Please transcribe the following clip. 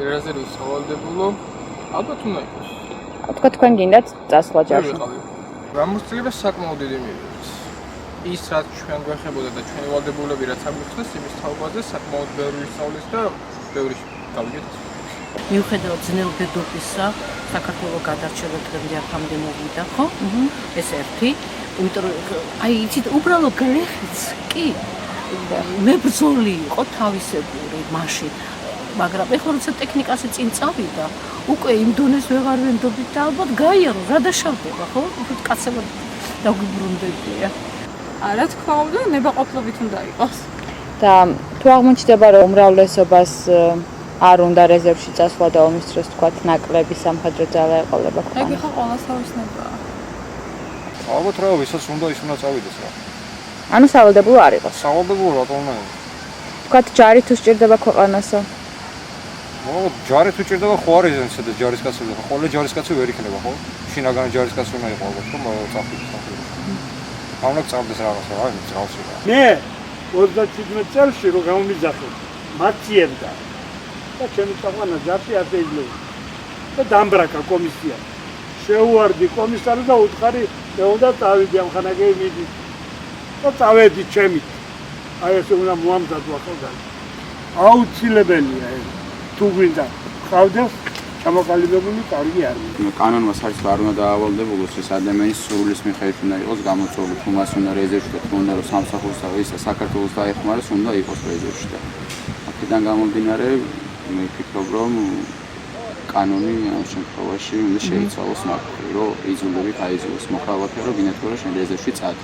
რეზერვის სავალდებულო ალბათ უნდა იყოს. თქვა თქვენ გინდათ წასვლა ჯარში. გამოცდილება საკმაოდ დიდი მივიღეს. ის რაც ჩვენ გვეხებოდა და ჩვენი ვალდებულები რაც აგვიხსნეს, იმის თაობაზე საკმაოდ ბევრი სწავლის და ბევრი გავიგეთ. მიუხედავად ძნელბედობისა, საქართველოს გადარჩევა დღემდე აქამდე მოვიდა, ხო? ეს ერთი. იმიტომ რომ აი იცით უბრალოდ გლეხიც კი მებრძოლი იყო თავისებური მაშინ. მაგრამ ეხლა როცა ტექნიკაზე წინ წავიდა, უკვე იმ დონეს ვეღარ ვენდობით და ალბათ გაიარო, რა დაშავდება, ხო? უფრო კაცებად დაგვიბრუნდებია. რა თქმა უნდა, ნებაყოფლობით უნდა იყოს. და თუ აღმოჩნდება რომ უმრავლესობას არ უნდა რეზერვში წასვლა და ომის დროს თქვათ ნაკლები სამხედრო ძალა ეყოლება ეგ ხა ყოველს თავისნებაა. ალბათ რა ვისაც უნდა ის უნდა წავიდეს რა. ანუ სავალდებულო არ იყოს. სავალდებულო რატომ არა? თქვათ ჯარი თუ სჭირდება ქვეყანასო? ჯარი თუ ჭირდება ხო არის ესეც და ჯარისკაცები ხო? ხოლმე ჯარისკაცი ვერ იქნება ხო? შინაგანი ჯარისკაცი უნდა იყოს ალბათ რომ წახდეს. აუნდა წავდეს რაღაც რა, ძრავში რა. მე 37 წელს რო გამომიძახე მაციებდა და ჩემი წაყვანა ჯარში არ შეიძლება. და დამბრაკა კომისია. შეუვარდი კომისარს და უთხარი მე უნდა წავიდი ამ ხანაგები მიდი. და წავედი ჩემით. აი ესე უნდა მოამზადო ახალგაზრდა. აუცილებელია ეს. თუ გვინდა ყავდეს ჩამოყალიბებული კარგი არ არის. კანონმა საერთოდ არ უნდა დაავალდებულოს ეს ადამიანის სურვილის მიხედვით უნდა იყოს გამოწვეული, თუ მას უნდა რეზერვში და თუ უნდა რომ სამსახურს და ისა საქართველოს დაეხმაროს, უნდა იყოს რეზერვში და აქედან გამომდინარე მე ვფიქრობ რომ კანონი ამ შემთხვევაში უნდა შეიცვალოს ნაკლი, რომ იძულებით აიძულოს მოქალაქე რომ გინეთქო რომ შენ რეზერვში წადი.